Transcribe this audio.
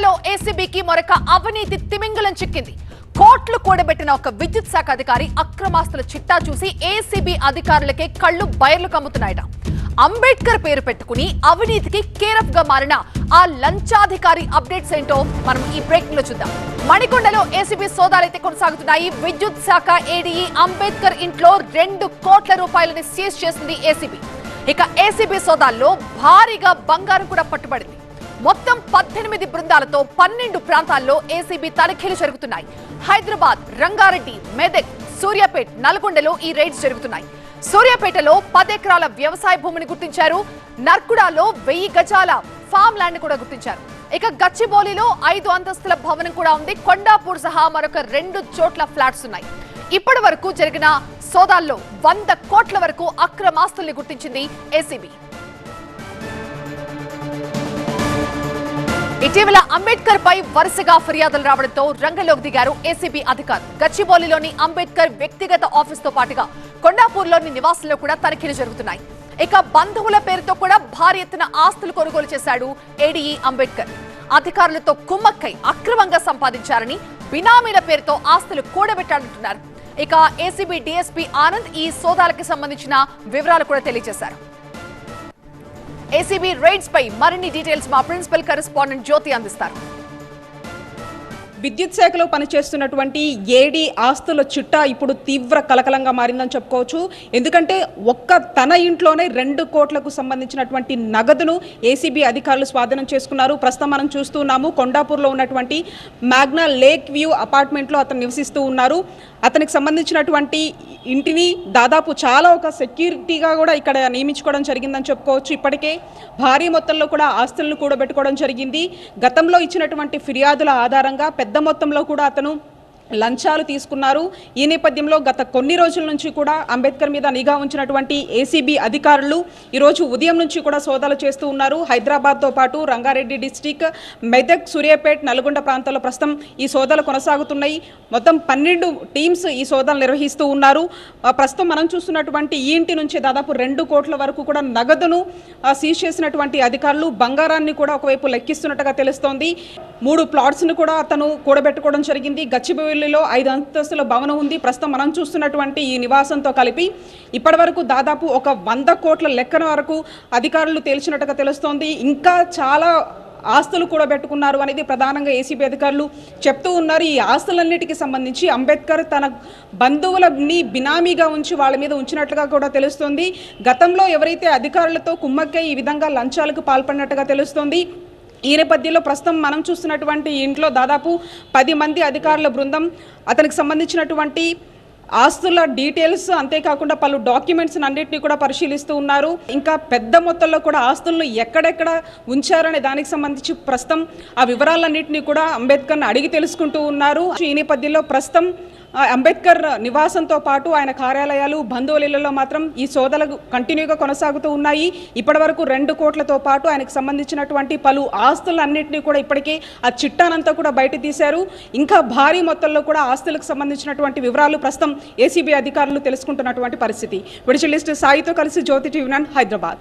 మణికొండలో ఏసీబీకి మరొక అవినీతి తిమింగలం చిక్కింది. కోట్లు కూడబెట్టిన ఒక విద్యుత్ శాఖ అధికారి అక్రమాస్తుల చిట్టా చూసి ఏసీబీ అధికారులకే కళ్ళు బయర్లు కమ్ముతున్నాయట. అంబేద్కర్ పేరు పెట్టుకుని అవినీతికి కేరఫ్ గా మారిన ఆ లంచాధికారి అప్డేట్స్ ఏంటో మనం ఈ బ్రేక్ లో చూద్దాం. మణికొండలో ఏసీబీ సోదాలైతే కొనసాగుతున్నాయి. విద్యుత్ శాఖ ఏడీఈ అంబేద్కర్ ఇంట్లో 2 కోట్ల రూపాయలని సీజ్ చేసింది ఏసీబీ. ఇక ఏసీబీ సోదాల్లో భారీగా బంగారం కూడా పట్టుబడింది. మొత్తం 18 బృందాలతో 12 ప్రాంతాల్లో ఏసీబీ తనిఖీలు జరుగుతున్నాయి. హైదరాబాద్, రంగారెడ్డి, మెదక్, సూర్యాపేట, నల్గొండలో ఈ రైడ్స్ జరుగుతున్నాయి. సూర్యాపేటలో 10 ఎకరాల వ్యవసాయ భూమిని గుర్తించారు. నర్కుడాలో 1000 గజాల ఫామ్ ల్యాండ్ కూడా గుర్తించారు. ఇక గచ్చిబౌలిలో 5 అంతస్తుల భవనం కూడా ఉంది. కొండాపూర్ సహా మరొక 2 చోట్ల ఫ్లాట్స్ ఉన్నాయి. ఇప్పటి వరకు జరిగిన సోదాల్లో 100 కోట్ల వరకు అక్రమాస్తుల్ని గుర్తించింది ఏసీబీ. ఇటీవల అంబేద్కర్ పై వరుసగా ఫిర్యాదులు రావడంతో రంగంలోకి దిగారు ఏసీబీ అధికారులు. గచ్చిబౌలిలోని అంబేద్కర్ వ్యక్తిగత ఆఫీస్ తో పాటుగా కొండాపూర్లోని నివాసాల్లో కూడా తనిఖీలు జరుగుతున్నాయి. ఇక బంధువుల పేరుతో కూడా భారీ ఎత్తున ఆస్తులు కొనుగోలు చేశాడు ఏడీఈ అంబేద్కర్. అధికారులతో కుమ్మక్కై అక్రమంగా సంపాదించారని, బినామీల పేరుతో ఆస్తులు కూడబెట్టారంటున్నారు. ఇక ఏసీబీ డీఎస్పీ ఆనంద్ ఈ సోదాలకు సంబంధించిన వివరాలు కూడా తెలియజేశారు. ఏసీబీ రైడ్స్ పై మరిన్ని డీటెయిల్స్ మా ప్రిన్సిపల్ కరెస్పాండెంట్ జ్యోతి అందిస్తారు. విద్యుత్ శాఖలో పనిచేస్తున్నటువంటి ఏడీ ఆస్తుల చిట్టా ఇప్పుడు తీవ్ర కలకలంగా మారిందని చెప్పుకోవచ్చు. ఎందుకంటే తన ఇంట్లోనే 2 కోట్లకు సంబంధించినటువంటి నగదును ఏసీబీ అధికారులు స్వాధీనం చేసుకున్నారు. ప్రస్తుతం మనం చూస్తున్నాము కొండాపూర్లో ఉన్నటువంటి మ్యాగ్నా లేక్ వ్యూ అపార్ట్మెంట్లో అతను నివసిస్తూ ఉన్నారు. అతనికి సంబంధించినటువంటి ఇంటిని దాదాపు చాలా ఒక సెక్యూరిటీగా కూడా ఇక్కడ నియమించుకోవడం జరిగిందని చెప్పుకోవచ్చు. ఇప్పటికే భారీ మొత్తంలో కూడా ఆస్తులను కూడబెట్టుకోవడం జరిగింది. గతంలో ఇచ్చినటువంటి ఫిర్యాదుల ఆధారంగా పెద్ద మొత్తంలో కూడా అతను లంచాలు తీసుకున్నారు. ఈ నేపథ్యంలో గత కొన్ని రోజుల నుంచి కూడా అంబేద్కర్ మీద నిఘా ఉంచినటువంటి ఏసీబీ అధికారులు ఈరోజు ఉదయం నుంచి కూడా సోదాలు చేస్తూ ఉన్నారు. హైదరాబాద్తో పాటు రంగారెడ్డి డిస్టిక్, మెదక్, సూర్యాపేట, నల్గొండ ప్రాంతాల్లో ప్రస్తుతం ఈ సోదాలు కొనసాగుతున్నాయి. మొత్తం 12 టీమ్స్ ఈ సోదాలు నిర్వహిస్తూ ఉన్నారు. ప్రస్తుతం మనం చూస్తున్నటువంటి ఈ ఇంటి నుంచి దాదాపు 2 కోట్ల వరకు కూడా నగదును సీజ్ చేసినటువంటి అధికారులు బంగారాన్ని కూడా ఒకవైపు లెక్కిస్తున్నట్టుగా తెలుస్తోంది. 3 ప్లాట్స్ను కూడా అతను కూడబెట్టుకోవడం జరిగింది. గచ్చిబౌలిలో 5 అంతస్తుల భవనం ఉంది. ప్రస్తుతం మనం చూస్తున్నటువంటి ఈ నివాసంతో కలిపి ఇప్పటి వరకు దాదాపు ఒక 100 కోట్ల లెక్కన వరకు అధికారులు తేల్చినట్టుగా తెలుస్తోంది. ఇంకా చాలా ఆస్తులు కూడా పెట్టుకున్నారు అనేది ప్రధానంగా ఏసీబీ అధికారులు చెప్తూ ఉన్నారు. ఈ ఆస్తులన్నిటికీ సంబంధించి అంబేద్కర్ తన బంధువులని బినామీగా ఉంచి వాళ్ళ మీద ఉంచినట్లుగా కూడా తెలుస్తోంది. గతంలో ఎవరైతే అధికారులతో కుమ్మక్కై ఈ విధంగా లంచాలకు పాల్పడినట్టుగా తెలుస్తోంది. ఈ నేపథ్యంలో ప్రస్తుతం మనం చూస్తున్నటువంటి ఇంట్లో దాదాపు 10 మంది అధికారుల బృందం అతనికి సంబంధించినటువంటి ఆస్తుల డీటెయిల్స్, అంతేకాకుండా పలు డాక్యుమెంట్స్ అన్నింటినీ కూడా పరిశీలిస్తూ ఉన్నారు. ఇంకా పెద్ద మొత్తంలో కూడా ఆస్తులను ఎక్కడెక్కడ ఉంచారనే దానికి సంబంధించి ప్రస్తుతం ఆ వివరాలన్నింటినీ కూడా అంబేద్కర్ని అడిగి తెలుసుకుంటూ ఉన్నారు. ఈ నేపథ్యంలో ప్రస్తుతం అంబేద్కర్ నివాసంతో పాటు ఆయన కార్యాలయాలు, బంధువులలో మాత్రం ఈ సోదాలు కంటిన్యూగా కొనసాగుతూ ఉన్నాయి. ఇప్పటి వరకు 2 కోట్లతో పాటు ఆయనకు సంబంధించినటువంటి పలు ఆస్తులన్నింటినీ కూడా ఇప్పటికే ఆ చిట్టానంతా కూడా బయట తీశారు. ఇంకా భారీ మొత్తంలో కూడా ఆస్తులకు సంబంధించినటువంటి వివరాలు ప్రస్తుతం ఏసీబీ అధికారులు తెలుసుకుంటున్నటువంటి పరిస్థితి. విడిచి లిస్ట్ సాయితో కలిసి జ్యోతి టీవీ 9 హైదరాబాద్.